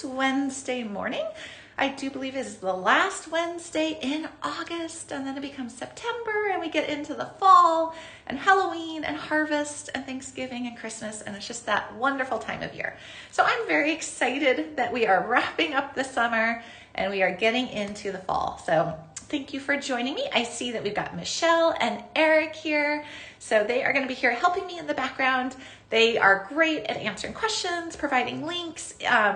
this Wednesday morning. I do believe is the last Wednesday in August, and then it becomes September and we get into the fall and Halloween and harvest and Thanksgiving and Christmas, and it's just that wonderful time of year. So I'm very excited that we are wrapping up the summer and we are getting into the fall. So thank you for joining me. I see that we've got Michelle and Eric here. So they are going to be here helping me in the background. They are great at answering questions, providing links,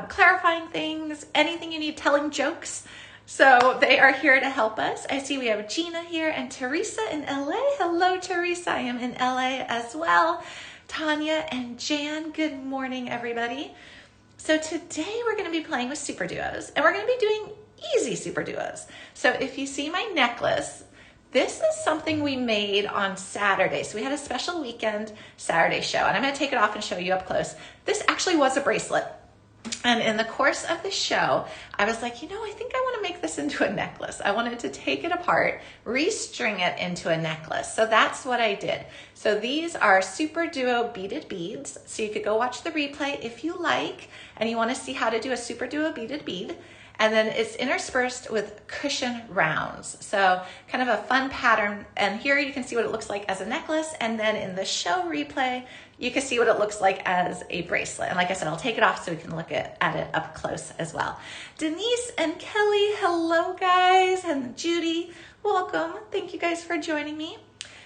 clarifying things, anything you need, telling jokes. So they are here to help us. I see we have Gina here and Teresa in LA. Hello, Teresa. I am in LA as well. Tanya and Jan, good morning, everybody. So today we're going to be playing with SuperDuos, and we're going to be doing easy SuperDuos. So if you see my necklace, this is something we made on Saturday. So we had a special weekend Saturday show, and I'm going to take it off and show you up close. This actually was a bracelet. And in the course of the show, I was like, I think I want to make this into a necklace. I wanted to take it apart, restring it into a necklace. So that's what I did. So these are SuperDuo beaded beads. So you could go watch the replay if you like, and you want to see how to do a SuperDuo beaded bead. And then it's interspersed with cushion rounds. So kind of a fun pattern. And here you can see what it looks like as a necklace. And then in the show replay, you can see what it looks like as a bracelet. And like I said, I'll take it off so we can look at it up close as well. Denise and Kelly, hello guys. And Judy, welcome. Thank you guys for joining me.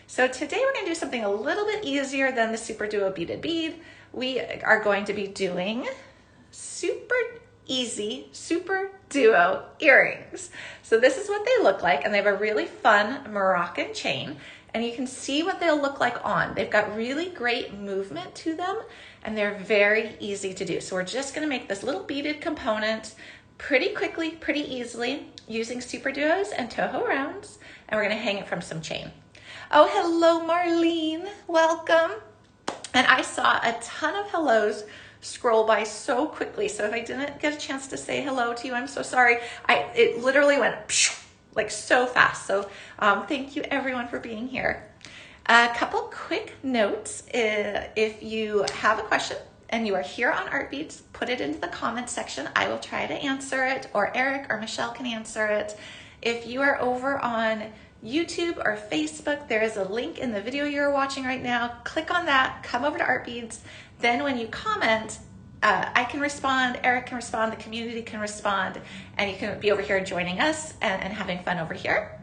So today we're gonna do something a little bit easier than the SuperDuo beaded bead. We are going to be doing super easy SuperDuo earrings. So this is what they look like, and they have a really fun Moroccan chain, and you can see what they'll look like on. They've got really great movement to them, and they're very easy to do. So we're just gonna make this little beaded component pretty quickly, pretty easily, using SuperDuos and Toho rounds, and we're gonna hang it from some chain. Oh, hello, Marlene, welcome. And I saw a ton of hellos scroll by so quickly. So if I didn't get a chance to say hello to you, I'm so sorry. It literally went like so fast. So thank you everyone for being here. A couple quick notes. If you have a question and you are here on Art Beads, put it into the comments section. I will try to answer it, or Eric or Michelle can answer it. If you are over on YouTube or Facebook, there is a link in the video you're watching right now. Click on that, come over to Art Beads. Then when you comment, I can respond, Eric can respond, the community can respond, and you can be over here joining us and having fun over here.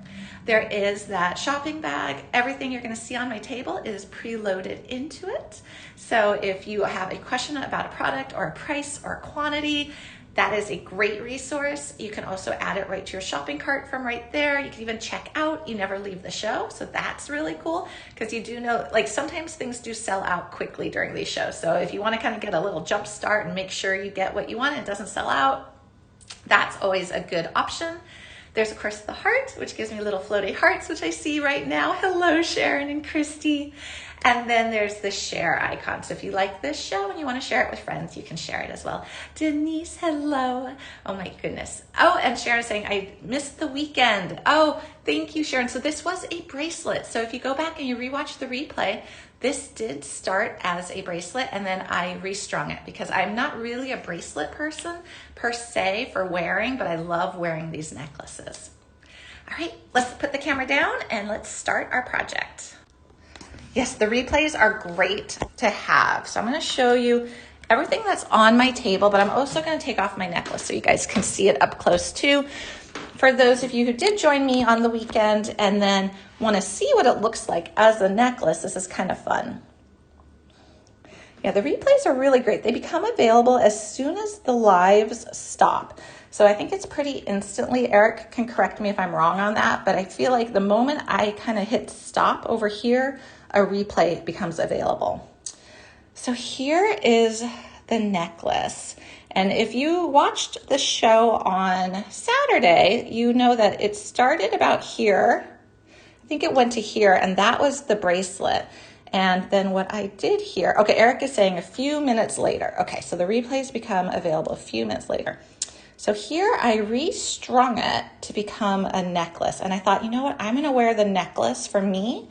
There is that shopping bag. Everything you're gonna see on my table is preloaded into it. So if you have a question about a product or a price or a quantity, that is a great resource. You can also add it right to your shopping cart from right there. You can even check out. You never leave the show. So that's really cool, because you do know, like sometimes things do sell out quickly during these shows. So if you want to kind of get a little jump start and make sure you get what you want and it doesn't sell out, that's always a good option. There's of course the heart, which gives me little floaty hearts, which I see right now. Hello, Sharon and Christy. And then there's the share icon. So if you like this show and you want to share it with friends, you can share it as well. Denise, hello. Oh my goodness. Oh, and Sharon's saying, I missed the weekend. Oh, thank you, Sharon. So this was a bracelet. So if you go back and you rewatch the replay, this did start as a bracelet, and then I restrung it because I'm not really a bracelet person per se for wearing, but I love wearing these necklaces. All right, let's put the camera down and let's start our project. Yes, the replays are great to have. So I'm gonna show you everything that's on my table, but I'm also gonna take off my necklace so you guys can see it up close too. For those of you who did join me on the weekend and then wanna see what it looks like as a necklace, this is kind of fun. Yeah, the replays are really great. They become available as soon as the lives stop. So I think it's pretty instantly. Eric can correct me if I'm wrong on that, but I feel like the moment I kind of hit stop over here, a replay becomes available. So here is the necklace. And if you watched the show on Saturday, you know that it started about here. I think it went to here, and that was the bracelet. And then what I did here, okay, Eric is saying a few minutes later. Okay, so the replays become available a few minutes later. So here I restrung it to become a necklace. And I thought, you know what, I'm gonna wear the necklace for me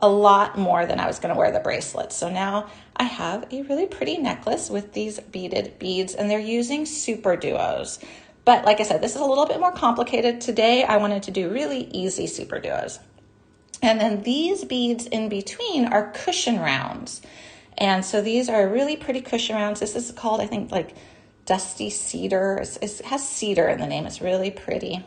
a lot more than I was going to wear the bracelets. So now I have a really pretty necklace with these beaded beads, and they're using SuperDuos. But like I said, this is a little bit more complicated. Today I wanted to do really easy SuperDuos. And then these beads in between are cushion rounds. And so these are really pretty cushion rounds. This is called, I think, like Dusty Cedar. It has cedar in the name. It's really pretty.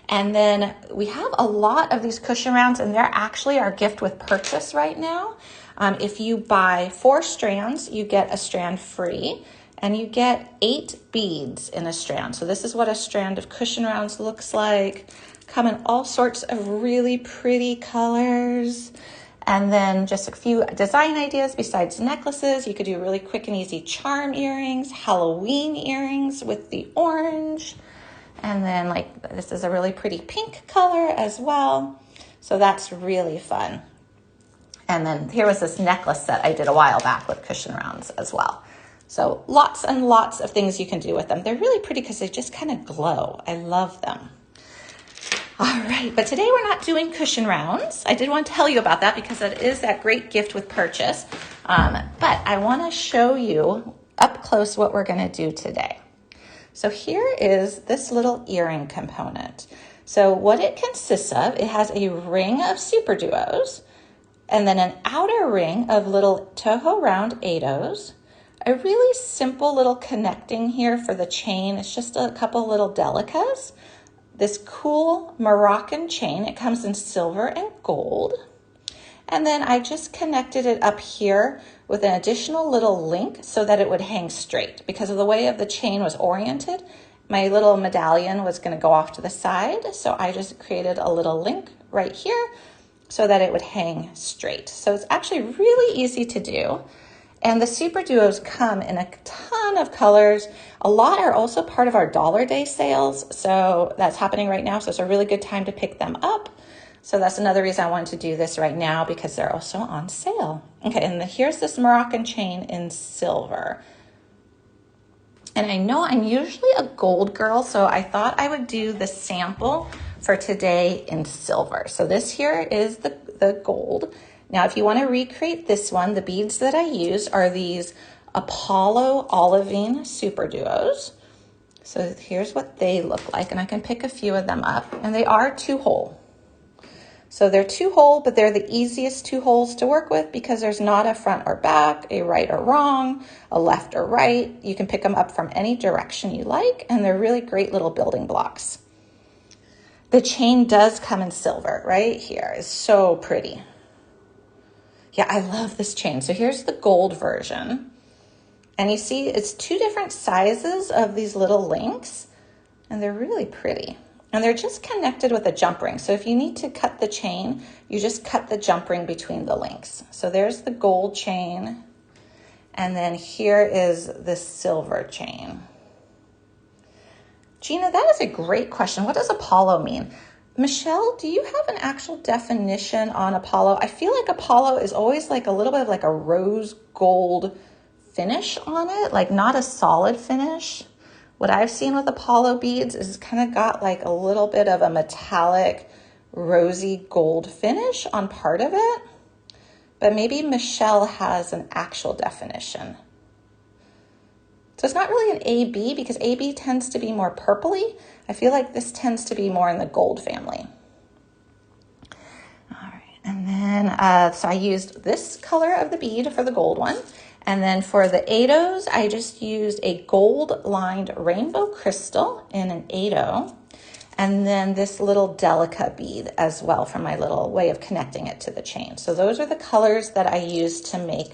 And then we have a lot of these cushion rounds, and they're actually our gift with purchase right now. If you buy 4 strands, you get a strand free, and you get 8 beads in a strand. So this is what a strand of cushion rounds looks like. Come in all sorts of really pretty colors. And then just a few design ideas besides necklaces. You could do really quick and easy charm earrings, Halloween earrings with the orange. And then like this is a really pretty pink color as well. So that's really fun. And then here was this necklace set I did a while back with cushion rounds as well. So lots and lots of things you can do with them. They're really pretty because they just kind of glow. I love them. All right, but today we're not doing cushion rounds. I did want to tell you about that because it is that great gift with purchase. But I want to show you up close what we're going to do today. So here is this little earring component. So what it consists of, it has a ring of SuperDuos, and then an outer ring of little Toho round 8-Os, a really simple little connecting here for the chain. It's just a couple little delicas. This cool Moroccan chain, it comes in silver and gold. And then I just connected it up here with an additional little link so that it would hang straight. Because of the way of the chain was oriented, my little medallion was going to go off to the side. So I just created a little link right here so that it would hang straight. So it's actually really easy to do. And the SuperDuos come in a ton of colors. A lot are also part of our Dollar Day sales. So that's happening right now. So it's a really good time to pick them up. So that's another reason I wanted to do this right now because they're also on sale. Okay, and here's this Moroccan chain in silver. And I know I'm usually a gold girl, so I thought I would do the sample for today in silver. So this here is the gold. Now, if you want to recreate this one, the beads that I use are these Apollo Olivine SuperDuos. So here's what they look like, and I can pick a few of them up, and they are 2-hole. So they're 2-hole, but they're the easiest 2 holes to work with because there's not a front or back, a right or wrong, a left or right. You can pick them up from any direction you like, and they're really great little building blocks. The chain does come in silver right here. It's so pretty. Yeah, I love this chain. So here's the gold version. And you see it's 2 different sizes of these little links, and they're really pretty. And they're just connected with a jump ring. So if you need to cut the chain, you just cut the jump ring between the links. So there's the gold chain. And then here is the silver chain. Gina, that is a great question. What does Apollo mean? Michelle, do you have an actual definition on Apollo? I feel like Apollo is always like a little bit of like a rose gold finish on it, like not a solid finish. What I've seen with Apollo beads is kind of got like a little bit of a metallic rosy gold finish on part of it, but maybe Michelle has an actual definition. So it's not really an AB because AB tends to be more purpley. I feel like this tends to be more in the gold family. All right, and then, so I used this color of the bead for the gold one. And then for the 8-Os, I just used a gold lined rainbow crystal in an 8-O. And then this little delica bead as well for my little way of connecting it to the chain. So those are the colors that I used to make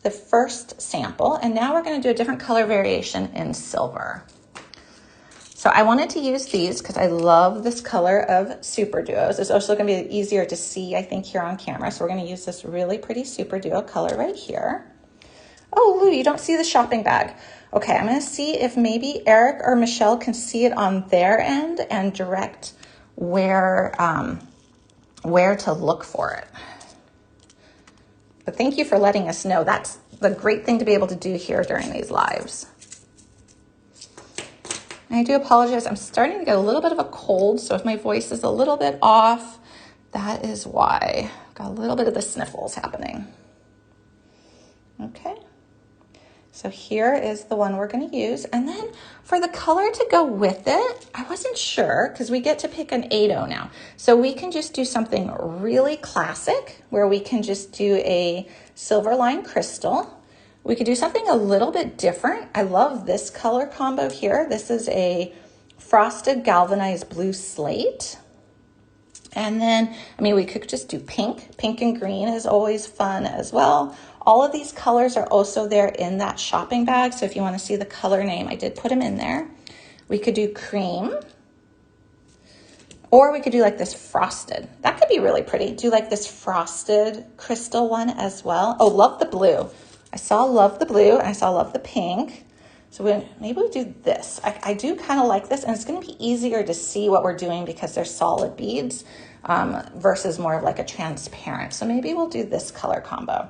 the first sample. And now we're going to do a different color variation in silver. So I wanted to use these because I love this color of SuperDuos. It's also going to be easier to see, I think, here on camera. So we're going to use this really pretty SuperDuo color right here. Oh, Lou, you don't see the shopping bag. Okay, I'm going to see if maybe Eric or Michelle can see it on their end and direct where to look for it. But thank you for letting us know. That's the great thing to be able to do here during these lives. And I do apologize. I'm starting to get a little bit of a cold, so if my voice is a little bit off, that is why. Got a little bit of the sniffles happening. Okay. So here is the one we're going to use. And then for the color to go with it, I wasn't sure because we get to pick an 8-0 now. So we can just do something really classic where we can just do a silver line crystal. We could do something a little bit different. I love this color combo here. This is a frosted galvanized blue slate. And then, I mean, we could just do pink. Pink and green is always fun as well. All of these colors are also there in that shopping bag. So if you want to see the color name, I did put them in there. We could do cream, or we could do like this frosted. That could be really pretty. Do like this frosted crystal one as well. Oh, love the blue. I saw love the blue and I saw love the pink. So maybe we do this. I do kind of like this, and it's going to be easier to see what we're doing because they're solid beads versus more of like a transparent. So maybe we'll do this color combo.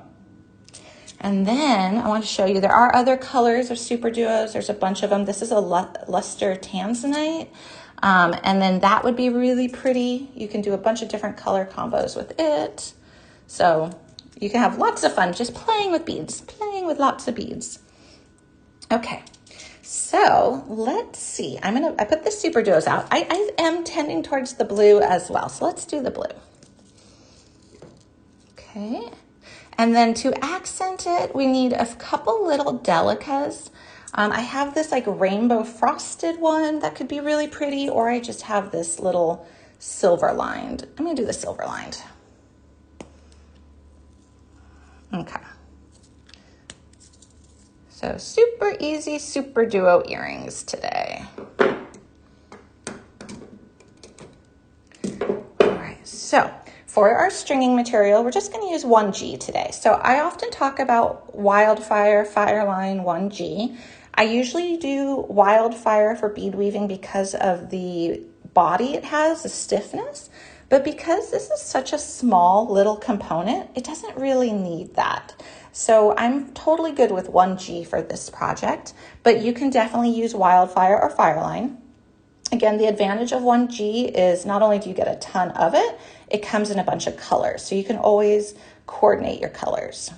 And then I want to show you, there are other colors of SuperDuos. There's a bunch of them. This is a luster tanzanite. And then that would be really pretty. You can do a bunch of different color combos with it. So you can have lots of fun just playing with beads, playing with lots of beads. Okay, so let's see. I put the SuperDuos out. I am tending towards the blue as well. So let's do the blue. Okay. And then to accent it, we need a couple little delicas. I have this like rainbow frosted one that could be really pretty, or I just have this little silver lined. I'm gonna do the silver lined. Okay. So super easy SuperDuo earrings today. All right, so for our stringing material, we're just going to use 1G today. So I often talk about Wildfire Fireline 1G. I usually do Wildfire for bead weaving because of the body it has, the stiffness. But because this is such a small little component, it doesn't really need that. So I'm totally good with 1G for this project, but you can definitely use Wildfire or Fireline. Again, the advantage of 1G is not only do you get a ton of it, it comes in a bunch of colors. So you can always coordinate your colors.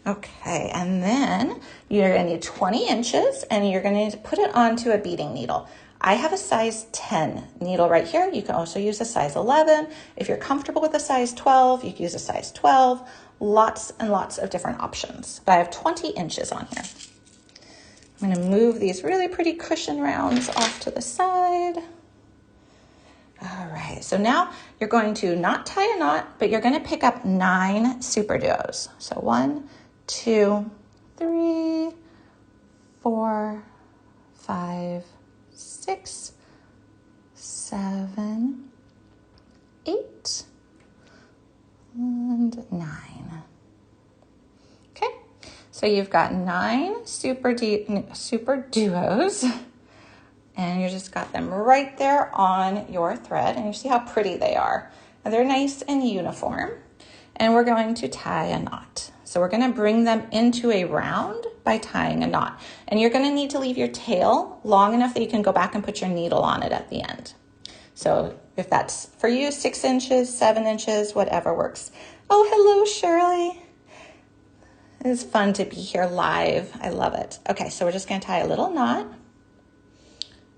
Okay, and then you're gonna need 20 inches and you're gonna need to put it onto a beading needle. I have a size 10 needle right here. You can also use a size 11. If you're comfortable with a size 12, you can use a size 12. Lots and lots of different options. But I have 20 inches on here. I'm going to move these really pretty cushion rounds off to the side. All right, so now you're going to not tie a knot, but you're going to pick up 9 SuperDuos. So 1, 2, 3, 4, 5, 6, 7, 8, and 9. Okay, so you've got 9 SuperDuos, and you just got them right there on your thread, and you see how pretty they are. And they're nice and uniform, and we're going to tie a knot. So we're going to bring them into a round by tying a knot, and you're going to need to leave your tail long enough that you can go back and put your needle on it at the end. So if that's for you, 6 inches, 7 inches, whatever works. Oh, hello, Shirley. It is fun to be here live. I love it. Okay, so we're just going to tie a little knot.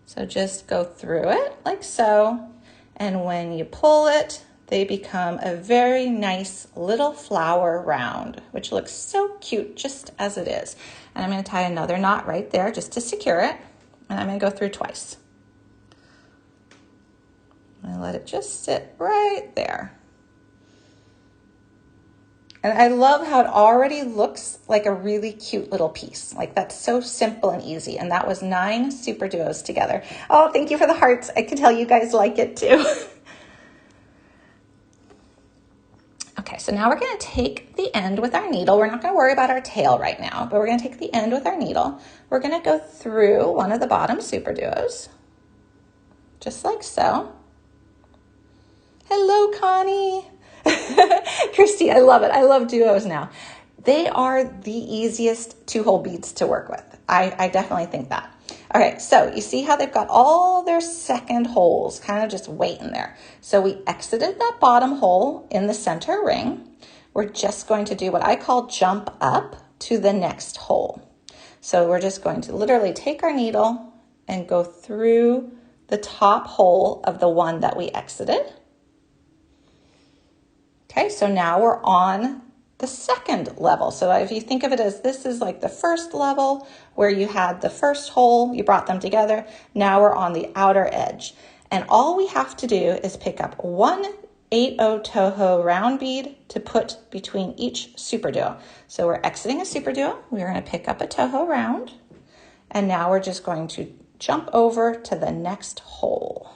So just go through it like so. And when you pull it, they become a very nice little flower round, which looks so cute just as it is. And I'm going to tie another knot right there just to secure it. And I'm going to go through twice. And let it just sit right there. And I love how it already looks like a really cute little piece. Like that's so simple and easy. And that was 9 SuperDuos together. Oh, thank you for the hearts. I can tell you guys like it too. Okay, so now we're going to take the end with our needle. We're not going to worry about our tail right now, but we're going to take the end with our needle. We're going to go through one of the bottom SuperDuos, just like so. Hello, Connie. Christy, I love it. I love duos now. They are the easiest 2-hole beads to work with. I definitely think that. Okay, so you see how they've got all their second holes kind of just waiting there. So we exited that bottom hole in the center ring. We're just going to do what I call jump up to the next hole. So we're just going to literally take our needle and go through the top hole of the one that we exited. Okay, so now we're on the second level. So if you think of it as this is like the first level where you had the first hole, you brought them together. Now we're on the outer edge. And all we have to do is pick up one 8/0 Toho round bead to put between each SuperDuo. So we're exiting a SuperDuo. We're going to pick up a Toho round. And now we're just going to jump over to the next hole.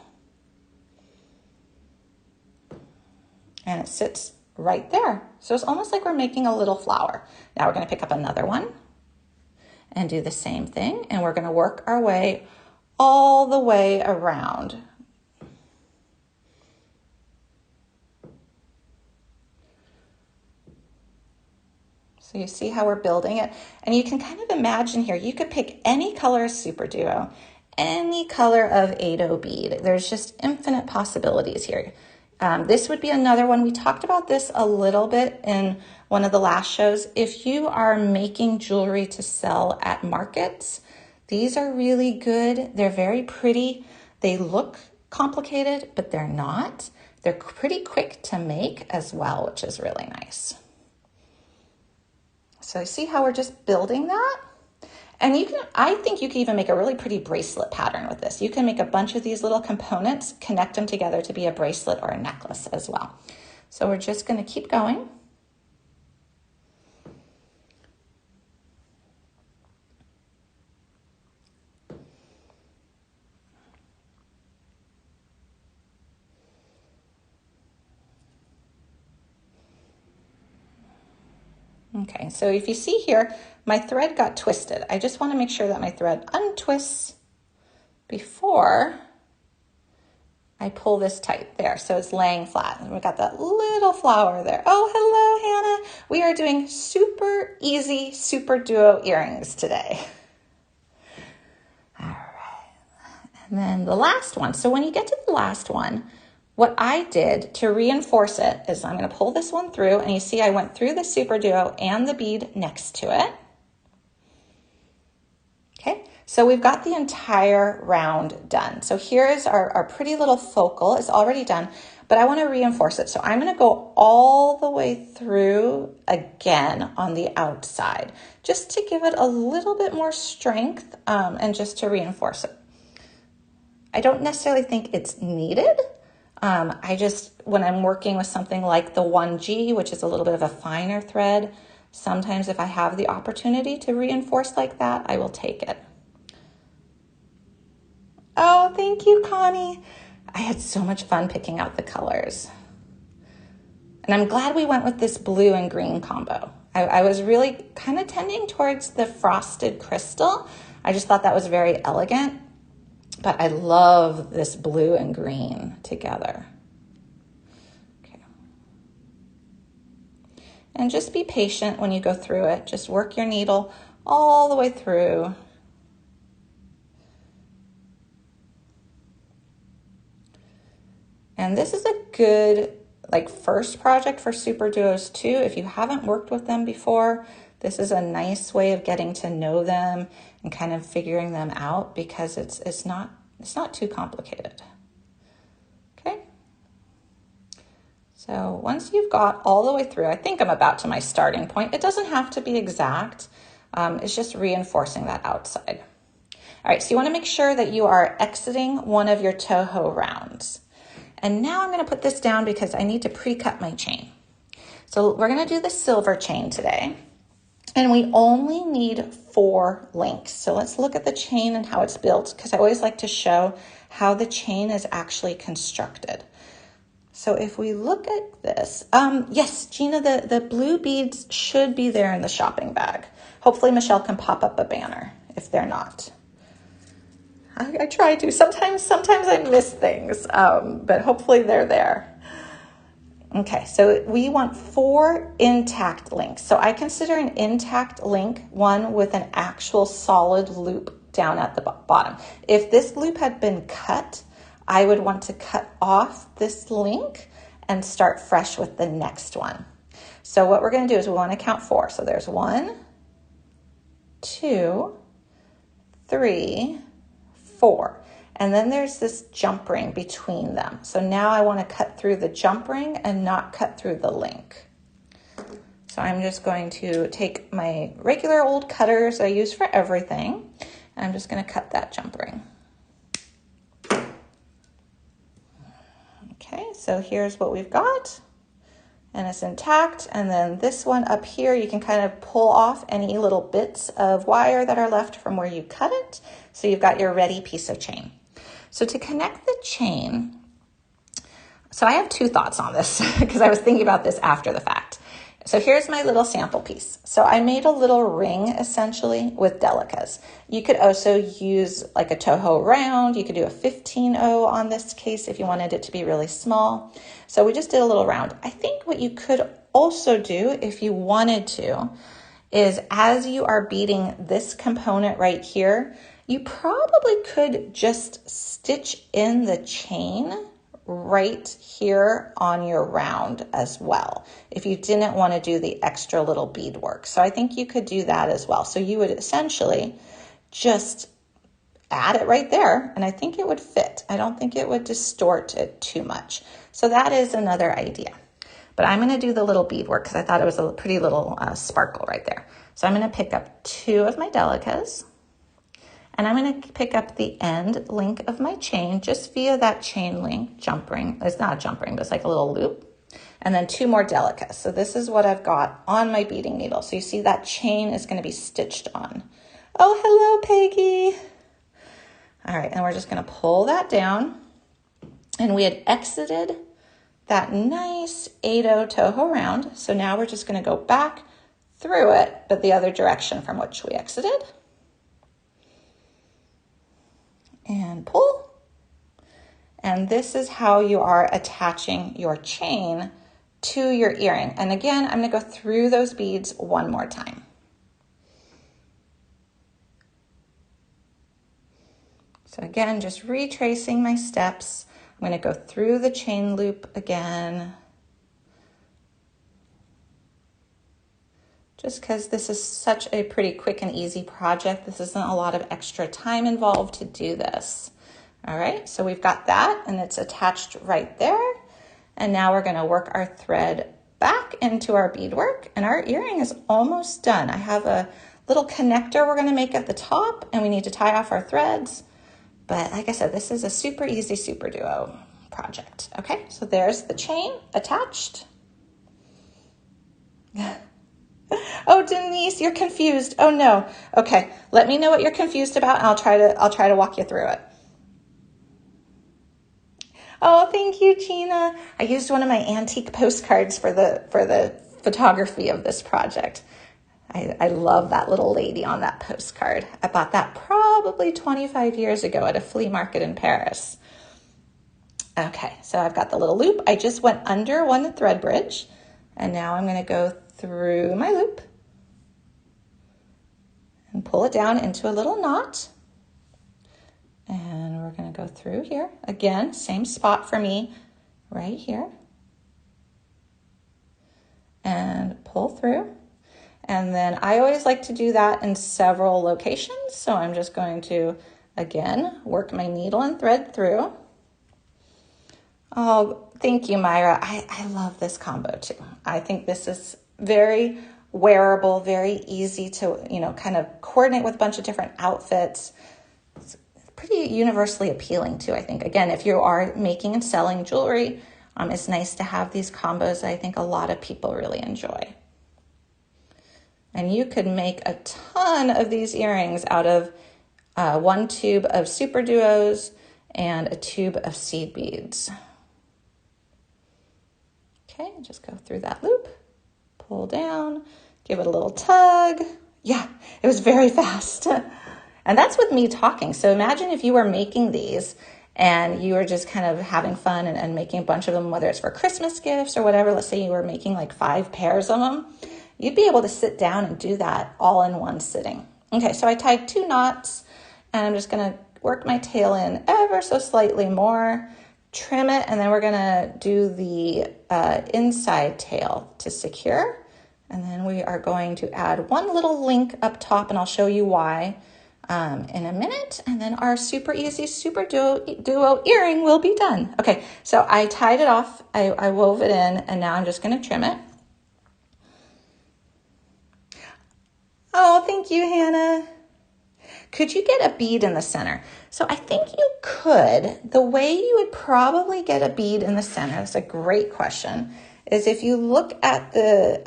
And it sits right there. So it's almost like we're making a little flower. Now we're going to pick up another one and do the same thing. And we're going to work our way all the way around. So you see how we're building it? And you can kind of imagine here, you could pick any color of SuperDuo, any color of 8/0 bead. There's just infinite possibilities here. This would be another one. We talked about this a little bit in one of the last shows. If you are making jewelry to sell at markets, these are really good. They're very pretty. They look complicated, but they're not. They're pretty quick to make as well, which is really nice. So see how we're just building that? And you can, I think you can even make a really pretty bracelet pattern with this. You can make a bunch of these little components, connect them together to be a bracelet or a necklace as well. So we're just going to keep going. Okay, so if you see here, my thread got twisted. I just want to make sure that my thread untwists before I pull this tight there. So it's laying flat. And we've got that little flower there. Oh, hello, Hannah. We are doing super easy SuperDuo earrings today. All right. And then the last one. So when you get to the last one, what I did to reinforce it is I'm going to pull this one through, and you see I went through the SuperDuo and the bead next to it. Okay, so we've got the entire round done. So here is our pretty little focal. It's already done, but I want to reinforce it. So I'm going to go all the way through again on the outside, just to give it a little bit more strength and just to reinforce it. I don't necessarily think it's needed. I just, when I'm working with something like the 1G, which is a little bit of a finer thread, sometimes if I have the opportunity to reinforce like that, I will take it. Oh, thank you, Connie. I had so much fun picking out the colors. And I'm glad we went with this blue and green combo. I was really kind of tending towards the frosted crystal. I just thought that was very elegant. But I love this blue and green together. Okay. And just be patient when you go through it. Just work your needle all the way through. And this is a good first project for SuperDuos too. If you haven't worked with them before, this is a nice way of getting to know them and kind of figuring them out, because it's not too complicated. Okay. So once you've got all the way through, I think I'm about to my starting point. It doesn't have to be exact. It's just reinforcing that outside. All right, so you want to make sure that you are exiting one of your Toho rounds. And now I'm going to put this down because I need to pre-cut my chain. So we're going to do the silver chain today. And we only need 4 links. So let's look at the chain and how it's built, because I always like to show how the chain is actually constructed. So if we look at this, yes, Gina, the blue beads should be there in the shopping bag. Hopefully Michelle can pop up a banner if they're not. I try to. Sometimes I miss things, but hopefully they're there. Okay, so we want 4 intact links. So I consider an intact link one with an actual solid loop down at the bottom. If this loop had been cut, I would want to cut off this link and start fresh with the next one. So what we're going to do is we want to count 4. So there's 1, 2, 3, 4. And then there's this jump ring between them. So now I want to cut through the jump ring and not cut through the link. So I'm just going to take my regular old cutters I use for everything, and I'm just going to cut that jump ring. Okay, so here's what we've got, and it's intact. And then this one up here, you can kind of pull off any little bits of wire that are left from where you cut it. So you've got your ready piece of chain. So to connect the chain, so I have 2 thoughts on this because I was thinking about this after the fact. So here's my little sample piece. So I made a little ring essentially with delicas. You could also use like a Toho round. You could do a 15-0 on this case if you wanted it to be really small. So we just did a little round. I think what you could also do if you wanted to is as you are beading this component right here, you probably could just stitch in the chain right here on your round as well, if you didn't want to do the extra little bead work. So I think you could do that as well. So you would essentially just add it right there, and I think it would fit. I don't think it would distort it too much. So that is another idea. But I'm going to do the little bead work because I thought it was a pretty little sparkle right there. So I'm going to pick up 2 of my delicas, and I'm going to pick up the end link of my chain just via that chain link jump ring. It's not a jump ring, but it's like a little loop. And then 2 more delicas. So this is what I've got on my beading needle. So you see that chain is going to be stitched on. Oh, hello, Peggy. All right, and we're just going to pull that down. And we had exited that nice 8-0 Toho round. So now we're just going to go back through it, but the other direction from which we exited. And pull. And this is how you are attaching your chain to your earring. And again, I'm going to go through those beads one more time. So again, just retracing my steps. I'm going to go through the chain loop again. Just because this is such a pretty quick and easy project. This isn't a lot of extra time involved to do this. All right, so we've got that and it's attached right there. And now we're gonna work our thread back into our beadwork, and our earring is almost done. I have a little connector we're gonna make at the top, and we need to tie off our threads. But like I said, this is a super easy SuperDuo project. Okay, so there's the chain attached. Oh, Denise, you're confused. Oh no. Okay, let me know what you're confused about, and I'll try to walk you through it. Oh, thank you, Gina. I used one of my antique postcards for the photography of this project. I love that little lady on that postcard. I bought that probably 25 years ago at a flea market in Paris. Okay, so I've got the little loop. I just went under one thread bridge, and now I'm going to go through my loop and pull it down into a little knot. And we're going to go through here. Again, same spot for me right here. And pull through. And then I always like to do that in several locations. So I'm just going to, again, work my needle and thread through. Oh, thank you, Myra. I love this combo too. I think this is very wearable, very easy to, kind of coordinate with a bunch of different outfits. It's pretty universally appealing too, I think. Again, if you are making and selling jewelry, it's nice to have these combos that I think a lot of people really enjoy. And you could make a ton of these earrings out of one tube of SuperDuos and a tube of seed beads. Okay, just go through that loop, pull down, give it a little tug. Yeah, it was very fast. And that's with me talking. So imagine if you were making these and you were just kind of having fun and making a bunch of them, whether it's for Christmas gifts or whatever. Let's say you were making like 5 pairs of them. You'd be able to sit down and do that all in one sitting. Okay, so I tied 2 knots And I'm just gonna work my tail in ever so slightly more, trim it, and then we're gonna do the inside tail to secure. And then we are going to add one little link up top, and I'll show you why in a minute. And then our super easy SuperDuo earring will be done. Okay, so I tied it off, I wove it in, and now I'm just gonna trim it. Oh, thank you, Hannah. Could you get a bead in the center? So I think you could. The way you would probably get a bead in the center, that's a great question, is if you look at the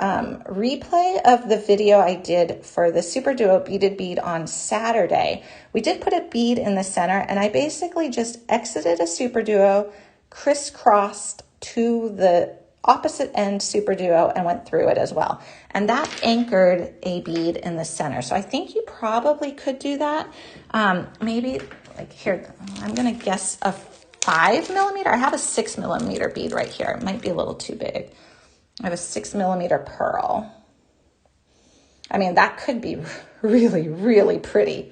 replay of the video I did for the SuperDuo beaded bead on Saturday. We did put a bead in the center, and I basically just exited a SuperDuo, crisscrossed to the opposite end SuperDuo, and went through it as well. And that anchored a bead in the center. So I think you probably could do that. Maybe like here, I'm gonna guess a 5 millimeter. I have a 6 millimeter bead right here. It might be a little too big. I have a 6 millimeter pearl. I mean, that could be really, really pretty.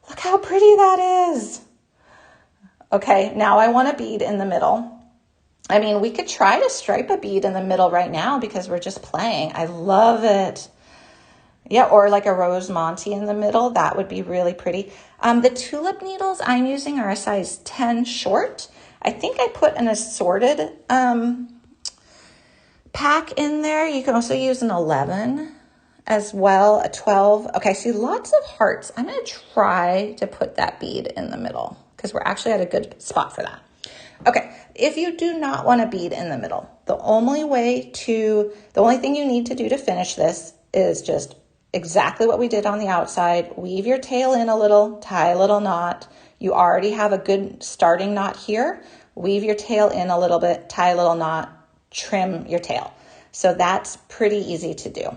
Look how pretty that is. Okay, now I want a bead in the middle. I mean, we could try to stripe a bead in the middle right now because we're just playing. I love it. Yeah, or like a rose Monty in the middle. That would be really pretty. The tulip needles I'm using are a size 10 short. I think I put an assorted pack in there. You can also use an 11 as well, a 12. Okay, I see lots of hearts. I'm going to try to put that bead in the middle because we're actually at a good spot for that. Okay, if you do not want a bead in the middle, the only thing you need to do to finish this is just exactly what we did on the outside. Weave your tail in a little, tie a little knot. You already have a good starting knot here. Weave your tail in a little bit, tie a little knot, trim your tail. So that's pretty easy to do.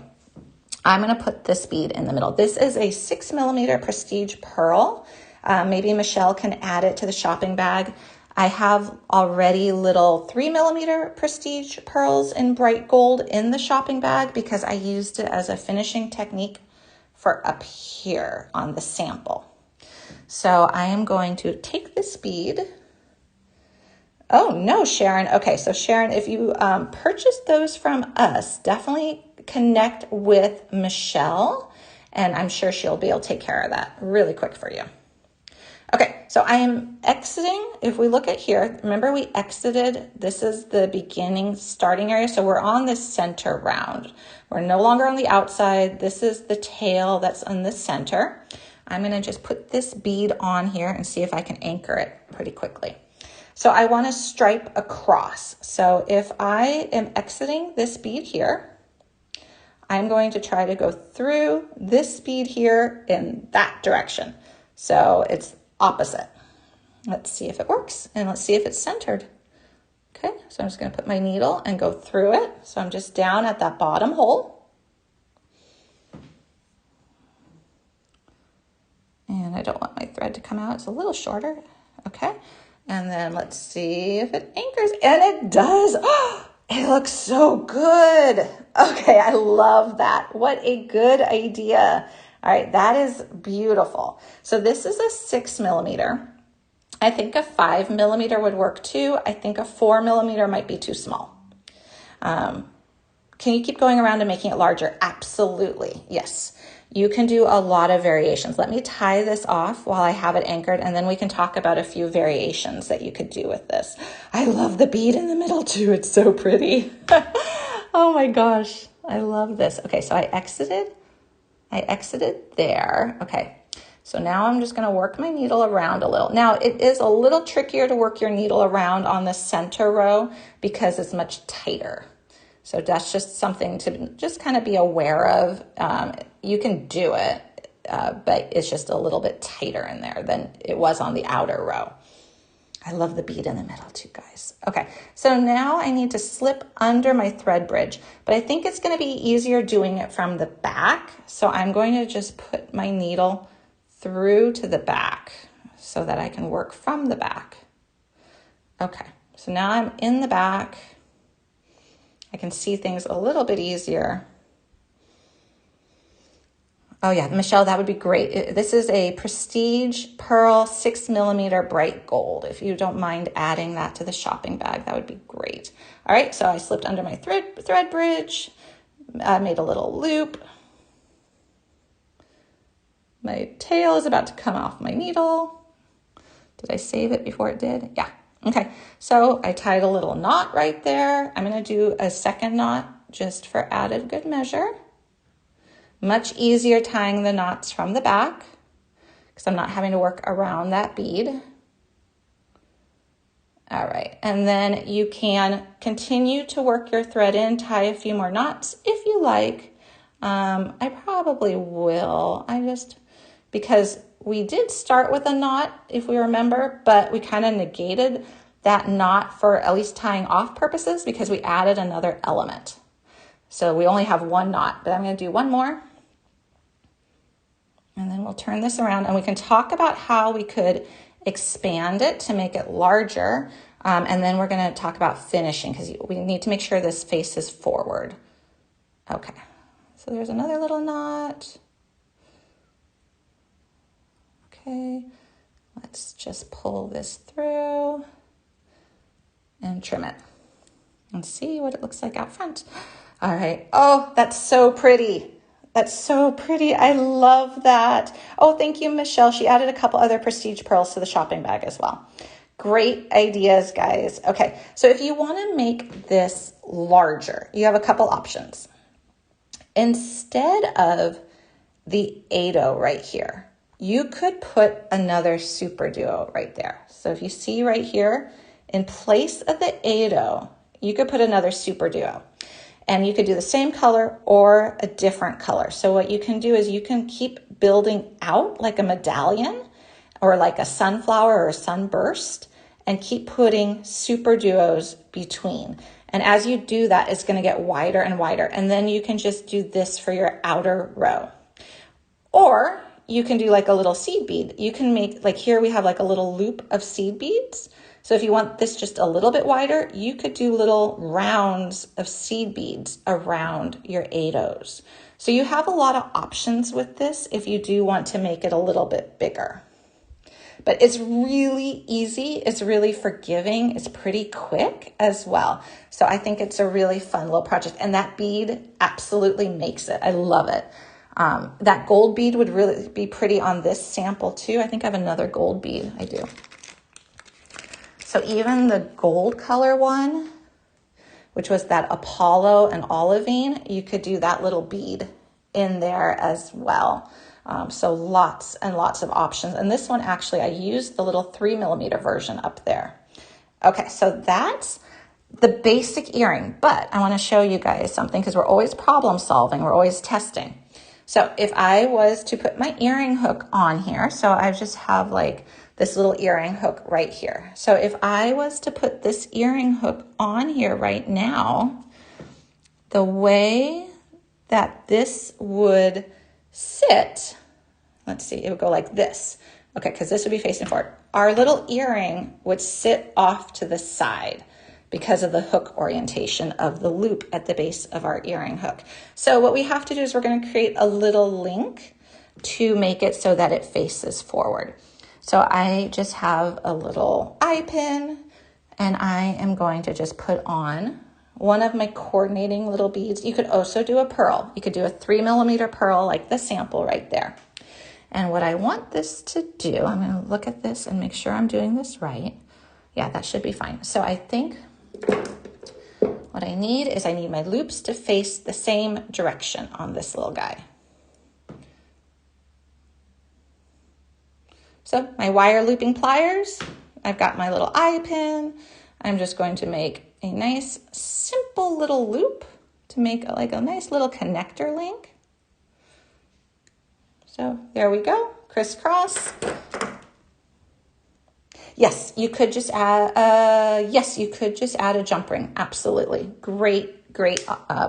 I'm going to put this bead in the middle. This is a 6 millimeter Prestige Pearl. Maybe Michelle can add it to the shopping bag. I have already little 3 millimeter Prestige pearls in bright gold in the shopping bag because I used it as a finishing technique for up here on the sample. So I am going to take this bead. Oh no, Sharon. Okay, so Sharon, if you purchased those from us, definitely connect with Michelle, and I'm sure she'll be able to take care of that really quick for you. Okay, so I am exiting. If we look at here, remember we exited, this is the beginning starting area. So we're on this center round. We're no longer on the outside. This is the tail that's in the center. I'm gonna just put this bead on here and see if I can anchor it pretty quickly. So I wanna stripe across. So if I am exiting this bead here, I'm going to try to go through this bead here in that direction. So it's opposite. Let's see if it works, and let's see if it's centered. Okay, so I'm just going to put my needle and go through it. So I'm just down at that bottom hole. And I don't want my thread to come out. It's a little shorter. Okay, and then let's see if it anchors, and it does. Oh, it looks so good. Okay, I love that. What a good idea. All right, that is beautiful. So this is a 6 millimeter. I think a 5 millimeter would work too. I think a 4 millimeter might be too small. Can you keep going around and making it larger? Absolutely, yes. You can do a lot of variations. Let me tie this off while I have it anchored, and then we can talk about a few variations that you could do with this. I love the bead in the middle too. It's so pretty. Oh my gosh, I love this. Okay, so I exited there. Okay, so now I'm just gonna work my needle around a little. Now it is a little trickier to work your needle around on the center row because it's much tighter. So that's just something to just kind of be aware of. You can do it, but it's just a little bit tighter in there than it was on the outer row. I love the bead in the middle too, guys. Okay, so now I need to slip under my thread bridge, but I think it's gonna be easier doing it from the back. So I'm going to just put my needle through to the back so that I can work from the back. Okay, so now I'm in the back. I can see things a little bit easier. Oh yeah, Michelle, that would be great. This is a Prestige Pearl 6mm bright gold. If you don't mind adding that to the shopping bag, that would be great. All right, so I slipped under my thread bridge, made a little loop. My tail is about to come off my needle. Did I save it before it did? Yeah. Okay, so I tied a little knot right there. I'm gonna do a second knot just for added good measure. Much easier tying the knots from the back because I'm not having to work around that bead. All right, and then you can continue to work your thread in, tie a few more knots if you like. I probably will, because we did start with a knot, if we remember, but we kind of negated that knot for at least tying off purposes because we added another element. So we only have one knot, but I'm gonna do one more. And then we'll turn this around and we can talk about how we could expand it to make it larger. And then we're gonna talk about finishing because we need to make sure this faces forward. Okay, so there's another little knot. Okay, let's just pull this through and trim it and see what it looks like out front. All right, oh, that's so pretty. That's so pretty. I love that. Oh, thank you, Michelle. She added a couple other Prestige pearls to the shopping bag as well. Great ideas, guys. Okay, so if you want to make this larger, you have a couple options. Instead of the 8-0 right here, you could put another SuperDuo right there. So if you see right here, in place of the 8-0, you could put another SuperDuo. And you could do the same color or a different color. So what you can do is you can keep building out like a medallion or like a sunflower or a sunburst and keep putting SuperDuos between. And as you do that, it's gonna get wider and wider. And then you can just do this for your outer row. Or you can do like a little seed bead. You can make, like here we have like a little loop of seed beads. So if you want this just a little bit wider, you could do little rounds of seed beads around your 8-0s. So you have a lot of options with this if you do want to make it a little bit bigger. But it's really easy, it's really forgiving, it's pretty quick as well. So I think it's a really fun little project, and that bead absolutely makes it. I love it. That gold bead would really be pretty on this sample too. I think I have another gold bead, I do. So even the gold color one, which was that Apollo and olivine, you could do that little bead in there as well. So lots and lots of options. And this one, actually, I used the little 3mm version up there. Okay, so that's the basic earring, but I want to show you guys something because we're always problem solving. We're always testing. So if I was to put my earring hook on here, so I just have like this little earring hook right here. So if I was to put this earring hook on here right now, the way that this would sit, let's see, it would go like this. Okay, because this would be facing forward. Our little earring would sit off to the side because of the hook orientation of the loop at the base of our earring hook. So what we have to do is we're going to create a little link to make it so that it faces forward. So I just have a little eye pin, and I am going to just put on one of my coordinating little beads. You could also do a pearl. You could do a 3mm pearl like the sample right there. And what I want this to do, I'm going to look at this and make sure I'm doing this right. Yeah, that should be fine. So I think what I need is I need my loops to face the same direction on this little guy. So my wire looping pliers, I've got my little eye pin. I'm just going to make a nice simple little loop to make like a nice little connector link. So there we go, crisscross. Yes, you could just add, a jump ring. Absolutely, great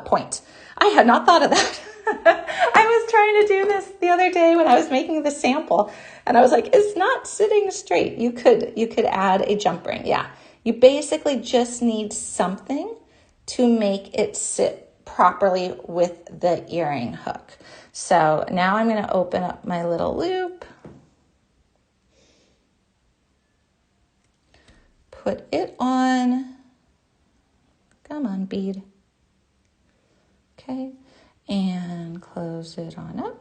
point. I had not thought of that. I was trying to do this the other day when I was making the sample, and I was like, it's not sitting straight. You could add a jump ring. Yeah, you basically just need something to make it sit properly with the earring hook. So now I'm going to open up my little loop, put it on, come on bead, okay, and close it on up.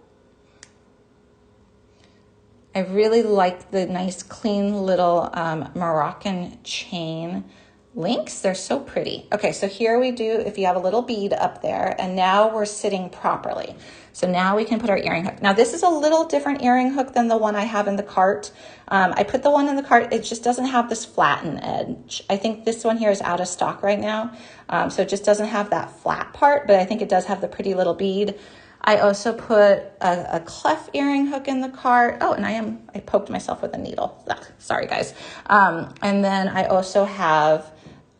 I really like the nice clean little Moroccan chain links. They're so pretty. Okay, so here we do, if you have a little bead up there, and now we're sitting properly. So now we can put our earring hook. Now this is a little different earring hook than the one I have in the cart. I put the one in the cart, it just doesn't have this flattened edge. I think this one here is out of stock right now. So it just doesn't have that flat part, but I think it does have the pretty little bead. I also put a clef earring hook in the cart. Oh, and I poked myself with a needle. Ugh, sorry guys. And then I also have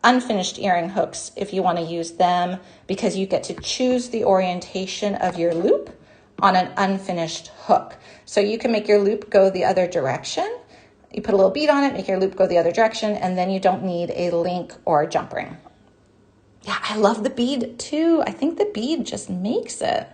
unfinished earring hooks if you want to use them, because you get to choose the orientation of your loop on an unfinished hook. So you can make your loop go the other direction. You put a little bead on it, make your loop go the other direction, and then you don't need a link or a jump ring. Yeah, I love the bead too. I think the bead just makes it.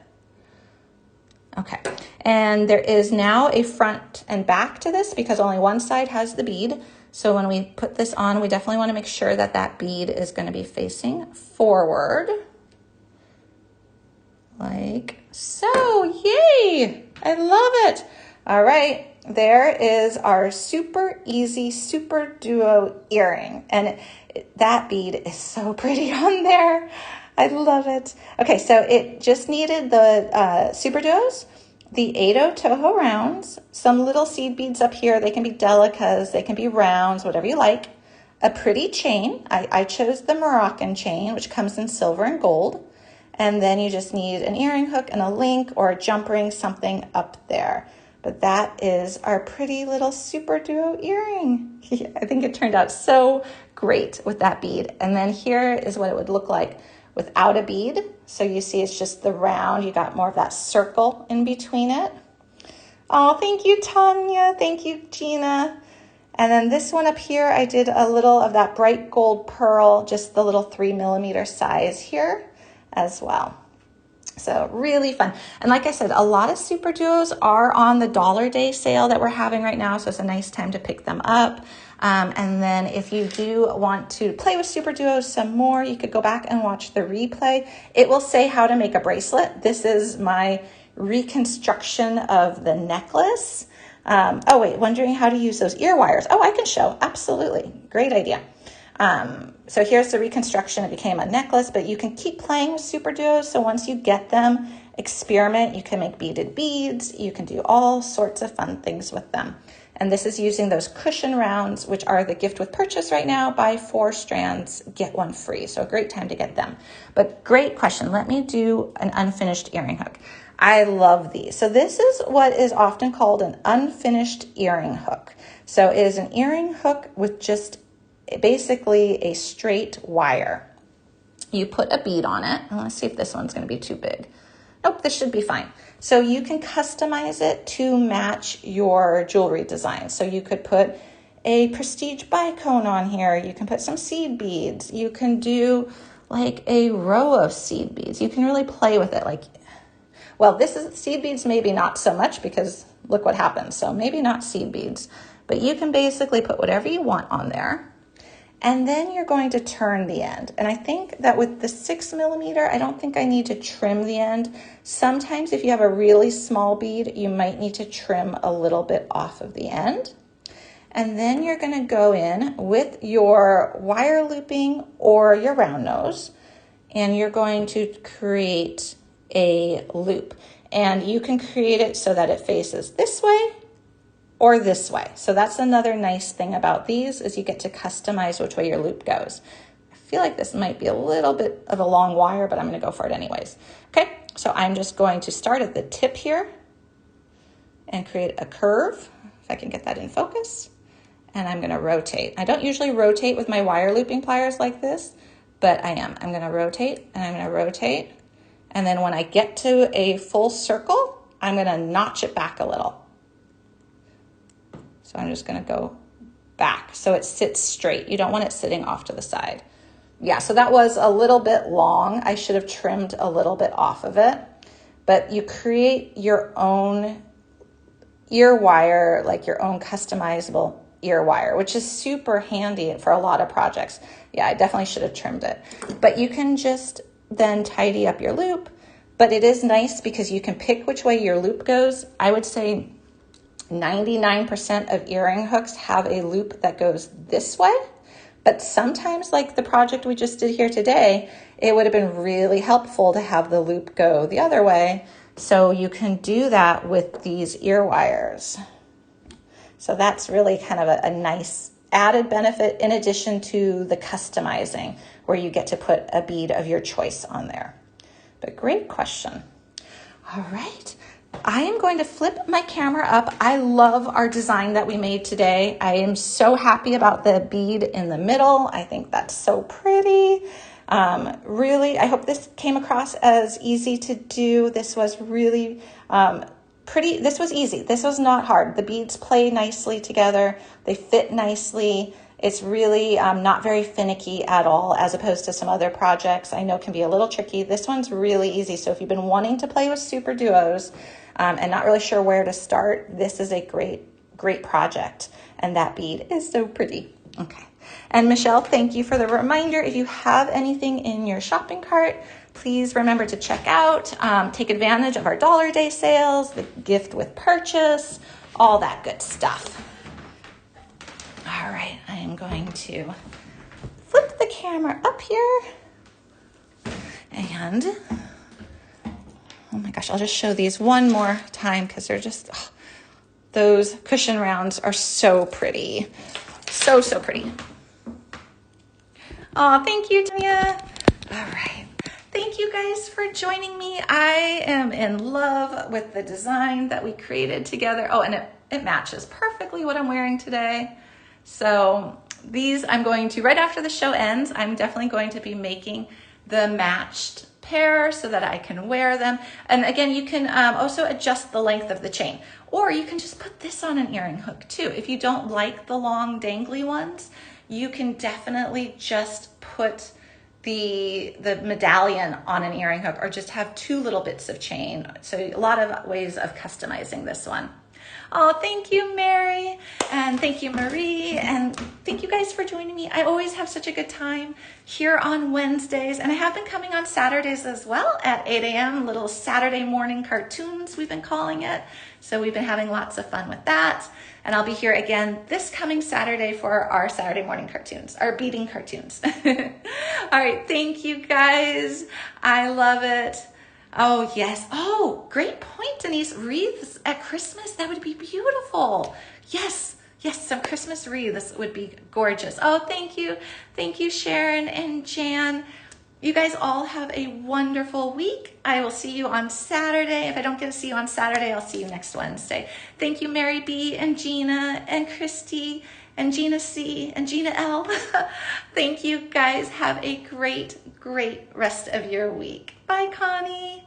Okay, and there is now a front and back to this because only one side has the bead. So when we put this on, we definitely want to make sure that that bead is going to be facing forward. Like so. Yay! I love it. All right, there is our super easy SuperDuo earring. And that bead is so pretty on there. I love it. Okay, so it just needed the SuperDuos, the 8/0 Toho rounds, some little seed beads up here. They can be delicas, they can be rounds, whatever you like. A pretty chain. I chose the Moroccan chain, which comes in silver and gold. And then you just need an earring hook and a link or a jump ring, something up there. But that is our pretty little SuperDuo earring. I think it turned out so great with that bead. And then here is what it would look like without a bead. So you see it's just the round. You got more of that circle in between it. Oh, thank you, Tanya. Thank you, Gina. And then this one up here, I did a little of that bright gold pearl, just the little 3mm size here as well. So really fun. And like I said, a lot of SuperDuos are on the Dollar Day sale that we're having right now. So it's a nice time to pick them up. And then if you do want to play with SuperDuos some more, you could go back and watch the replay. It will say how to make a bracelet. This is my reconstruction of the necklace. Oh wait, wondering how to use those ear wires. Oh, I can show, absolutely. Great idea. So here's the reconstruction. It became a necklace, but you can keep playing with SuperDuos. So once you get them, experiment. You can make beaded beads. You can do all sorts of fun things with them. And this is using those cushion rounds, which are the gift with purchase right now. Buy 4 strands, get 1 free. So a great time to get them. But great question. Let me do an unfinished earring hook. I love these. So this is what is often called an unfinished earring hook. So it is an earring hook with just basically a straight wire. You put a bead on it. And let's see if this one's going to be too big. Nope, this should be fine. So you can customize it to match your jewelry design. So you could put a prestige bicone on here. You can put some seed beads. You can do like a row of seed beads. You can really play with it. Like, well, this is seed beads, maybe not so much because look what happens. So maybe not seed beads, but you can basically put whatever you want on there. And then you're going to turn the end. And I think that with the 6mm, I don't think I need to trim the end. Sometimes if you have a really small bead, you might need to trim a little bit off of the end. And then you're gonna go in with your wire looping or your round nose, and you're going to create a loop. And you can create it so that it faces this way or this way. So that's another nice thing about these is you get to customize which way your loop goes. I feel like this might be a little bit of a long wire, but I'm gonna go for it anyways. Okay, so I'm just going to start at the tip here and create a curve, if I can get that in focus. And I'm gonna rotate. I don't usually rotate with my wire looping pliers like this, but I am. I'm gonna rotate and I'm gonna rotate. And then when I get to a full circle, I'm gonna notch it back a little. So I'm just gonna go back so it sits straight. You don't want it sitting off to the side. Yeah, so that was a little bit long. I should have trimmed a little bit off of it, but you create your own ear wire, like your own customizable ear wire, which is super handy for a lot of projects. Yeah, I definitely should have trimmed it. But you can just then tidy up your loop. But it is nice because you can pick which way your loop goes. I would say 99% of earring hooks have a loop that goes this way. But sometimes, like the project we just did here today, it would have been really helpful to have the loop go the other way. So you can do that with these ear wires. So that's really kind of a nice added benefit in addition to the customizing where you get to put a bead of your choice on there. But great question. All right. I am going to flip my camera up. I love our design that we made today. I am so happy about the bead in the middle. I think that's so pretty. Really, I hope this came across as easy to do. This was really pretty. This was easy. This was not hard. The beads play nicely together. They fit nicely. It's really not very finicky at all, as opposed to some other projects I know can be a little tricky. This one's really easy. So if you've been wanting to play with SuperDuos and not really sure where to start, this is a great project. And that bead is so pretty. Okay. And Michelle, thank you for the reminder. If you have anything in your shopping cart, please remember to check out, take advantage of our Dollar Day sales, the gift with purchase, all that good stuff. All right, I am going to flip the camera up here. And, oh my gosh, I'll just show these one more time because they're just, those cushion rounds are so pretty. So pretty. Oh, thank you, Tanya. All right. Thank you guys for joining me. I am in love with the design that we created together. Oh, and it matches perfectly what I'm wearing today. So these I'm going to, right after the show ends, I'm definitely going to be making the matched pair so that I can wear them. And again, you can also adjust the length of the chain, or you can just put this on an earring hook too. If you don't like the long dangly ones, you can definitely just put the medallion on an earring hook or just have two little bits of chain. So a lot of ways of customizing this one. Oh, thank you, Mary, and thank you, Marie, and thank you guys for joining me. I always have such a good time here on Wednesdays, and I have been coming on Saturdays as well at 8 a.m., little Saturday morning cartoons, we've been calling it. So we've been having lots of fun with that, and I'll be here again this coming Saturday for our Saturday morning cartoons, our beading cartoons. All right, thank you guys. I love it. Oh, yes. Oh, great point, Denise. Wreaths at Christmas. That would be beautiful. Yes. Yes, some Christmas wreaths would be gorgeous. Oh, thank you. Thank you, Sharon and Jan. You guys all have a wonderful week. I will see you on Saturday. If I don't get to see you on Saturday, I'll see you next Wednesday. Thank you, Mary B. and Gina and Christy and Gina C. and Gina L. Thank you, guys. Have a great rest of your week. Bye, Connie.